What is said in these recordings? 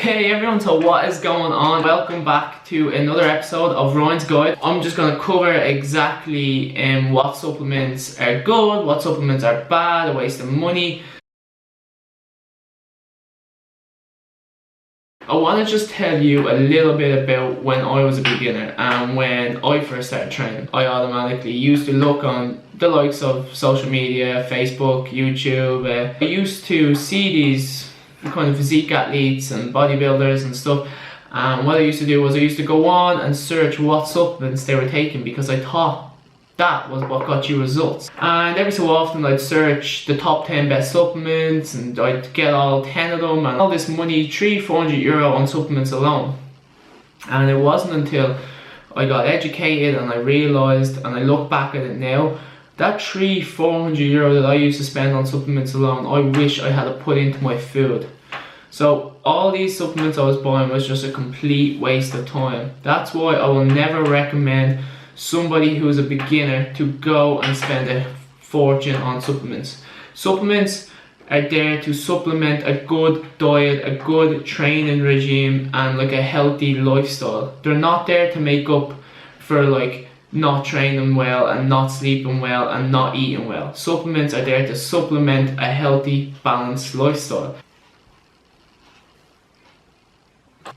Hey everyone, so what is going on? Welcome back to another episode of Ryan's Guide. I'm just going to cover exactly what supplements are good, what supplements are bad, a waste of money. I want to just tell you a little bit about when I was a beginner and when I first started training. I automatically used to look on the likes of social media, Facebook, YouTube. I used to see these kind of physique athletes and bodybuilders and stuff, and what I used to do was I used to go on and search what supplements they were taking because I thought that was what got you results. And every so often I'd search the top 10 best supplements and I'd get all 10 of them and all this money, €300-400 on supplements alone. And it wasn't until I got educated and I realised, and I look back at it now, that €300-400 that I used to spend on supplements alone, I wish I had put into my food. So all these supplements I was buying was just a complete waste of time. That's why I will never recommend somebody who is a beginner to go and spend a fortune on supplements. Supplements are there to supplement a good diet, a good training regime, and like a healthy lifestyle. They're not there to make up for like not training well and not sleeping well and not eating well. Supplements are there to supplement a healthy, balanced lifestyle.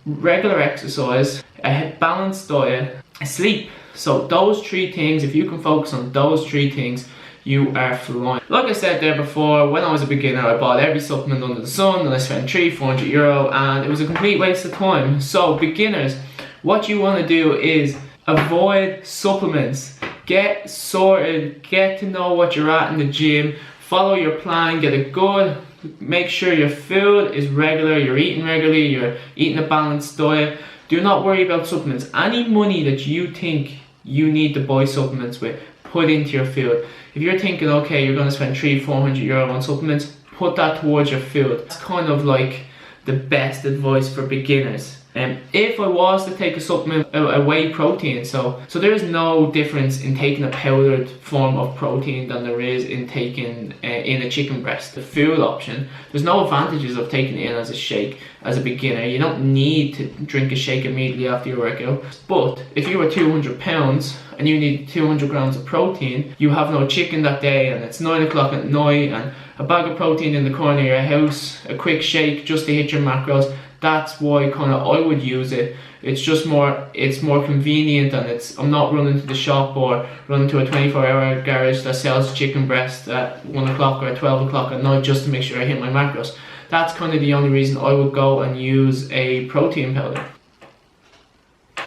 Regular exercise, a balanced diet, sleep. So those three things, if you can focus on those three things, you are flying. Like I said there before, when I was a beginner, I bought every supplement under the sun and I spent €300-400 and it was a complete waste of time. So beginners, what you want to do is avoid supplements. Get sorted, get to know what you're at in the gym, follow your plan, get a good, make sure your food is regular, you're eating regularly, you're eating a balanced diet. Do not worry about supplements. Any money that you think you need to buy supplements with, put into your food. If you're thinking, okay, you're going to spend €300-400 on supplements, put that towards your food. It's kind of like the best advice for beginners. If I was to take a supplement, a whey protein, so there is no difference in taking a powdered form of protein than there is in taking in a chicken breast. The food option, there's no advantages of taking it in as a shake as a beginner. You don't need to drink a shake immediately after your workout. But if you were 200 pounds and you need 200 grams of protein, you have no chicken that day and it's 9 o'clock at night and a bag of protein in the corner of your house, a quick shake just to hit your macros. That's why kind of I would use it. It's just more convenient, and I'm not running to the shop or running to a 24-hour garage that sells chicken breast at 1 o'clock or at 12 o'clock at night just to make sure I hit my macros. That's kind of the only reason I would go and use a protein powder.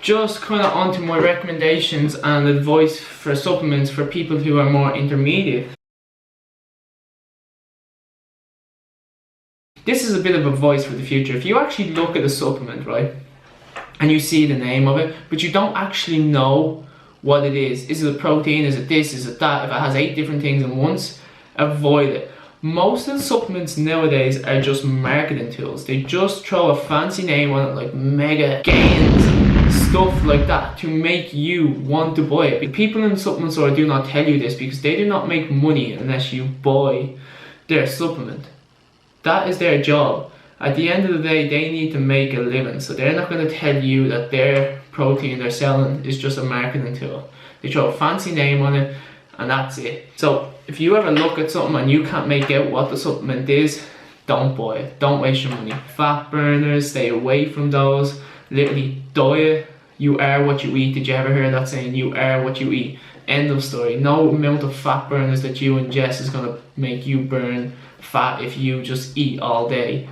Just kind of onto my recommendations and advice for supplements for people who are more intermediate. This is a bit of advice for the future. If you actually look at a supplement, right, and you see the name of it, but you don't actually know what it is it a protein, is it this, is it that, if it has 8 different things in once, avoid it. Most of the supplements nowadays are just marketing tools. They just throw a fancy name on it like mega gains, stuff like that, to make you want to buy it. People in the supplement store do not tell you this because they do not make money unless you buy their supplement. That is their job. At the end of the day, they need to make a living, so they're not going to tell you that their protein they're selling is just a marketing tool. They throw a fancy name on it and that's it. So if you ever look at something and you can't make out what the supplement is, don't buy it. Don't waste your money. Fat burners, stay away from those. Literally, diet, you are what you eat. Did you ever hear that saying? You are what you eat. End of story. No amount of fat burners that you ingest is going to make you burn fat if you just eat all day.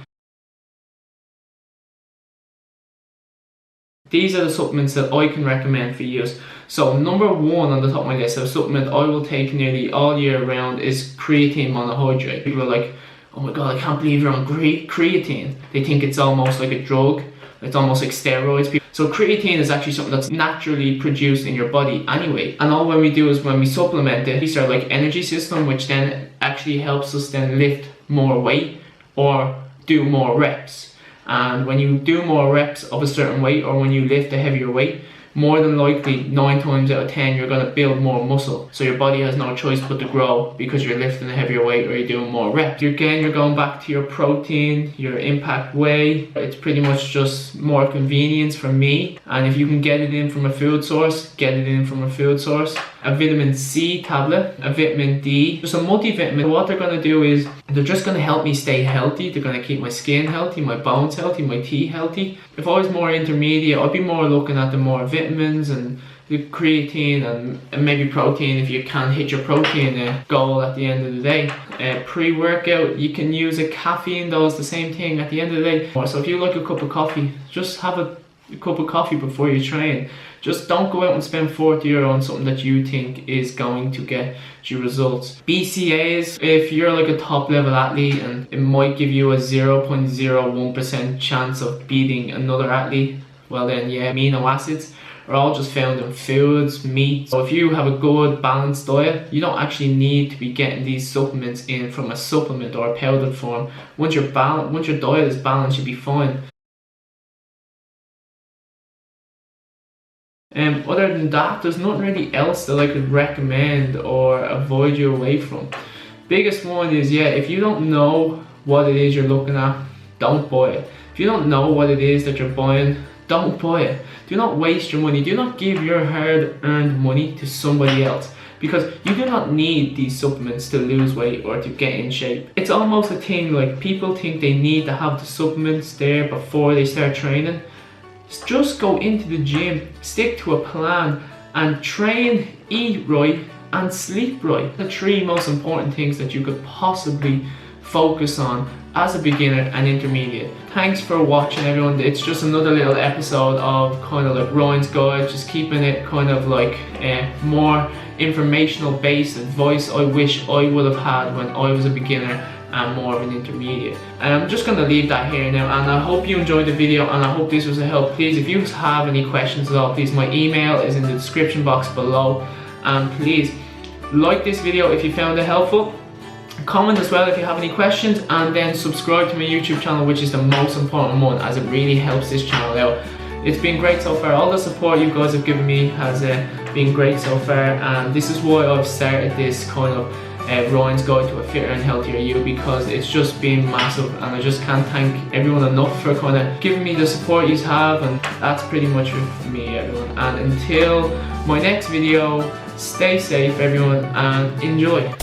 These are the supplements that I can recommend for use. So number 1 on the top of my list of supplement I will take nearly all year round is creatine monohydrate. People are like, oh my god, I can't believe you're on creatine. They think it's almost like a drug. It's almost like steroids. So creatine is actually something that's naturally produced in your body anyway. And all when we do is when we supplement it, these are like energy system, which then actually helps us then lift more weight or do more reps. And when you do more reps of a certain weight, or when you lift a heavier weight, more than likely 9 times out of 10 you're going to build more muscle, so your body has no choice but to grow because you're lifting a heavier weight or you're doing more reps. Again, you're going back to your protein, your impact whey. It's pretty much just more convenience for me, and if you can get it in from a food source, get it in from a food source. A vitamin C tablet, a vitamin D, just a multivitamin. What they're going to do is they're just going to help me stay healthy. They're going to keep my skin healthy, my bones healthy, my teeth healthy. If I was more intermediate, I'd be more looking at the more vitamins and the creatine and maybe protein if you can't hit your protein goal at the end of the day. Pre-workout, you can use a caffeine, though it's the same thing at the end of the day. So if you like a cup of coffee, just have a cup of coffee before you train. Just don't go out and spend €40 on something that you think is going to get you results. BCAAs, if you're like a top level athlete, and it might give you a 0.01% chance of beating another athlete, well then yeah, amino acids are all just found in foods, meat. So if you have a good balanced diet, you don't actually need to be getting these supplements in from a supplement or a powdered form. Once your diet is balanced, you'll be fine. Other than that, there's nothing really else that I could recommend or avoid you away from. Biggest one is, yeah, if you don't know what it is you're looking at, don't buy it. If you don't know what it is that you're buying, don't buy it. Do not waste your money. Do not give your hard-earned money to somebody else, because you do not need these supplements to lose weight or to get in shape. It's almost a thing like people think they need to have the supplements there before they start training. Just go into the gym, stick to a plan, and train, eat right, and sleep right. The 3 most important things that you could possibly focus on as a beginner and intermediate. Thanks for watching, everyone. It's just another little episode of kind of like Ryan's Guide, just keeping it kind of like more informational based advice I wish I would have had when I was a beginner and more of an intermediate. And I'm just going to leave that here now, and I hope you enjoyed the video, and I hope this was a help. Please, if you have any questions at all, please, my email is in the description box below, and please like this video if you found it helpful, comment as well if you have any questions, and then subscribe to my YouTube channel, which is the most important one, as it really helps this channel out. It's been great so far. All the support you guys have given me has been great so far, and this is why I've started this kind of Ryan's Guide to a Fitter and Healthier You, because it's just been massive, and I just can't thank everyone enough for kind of giving me the support you have. And that's pretty much it for me, everyone. And until my next video, stay safe, everyone, and enjoy.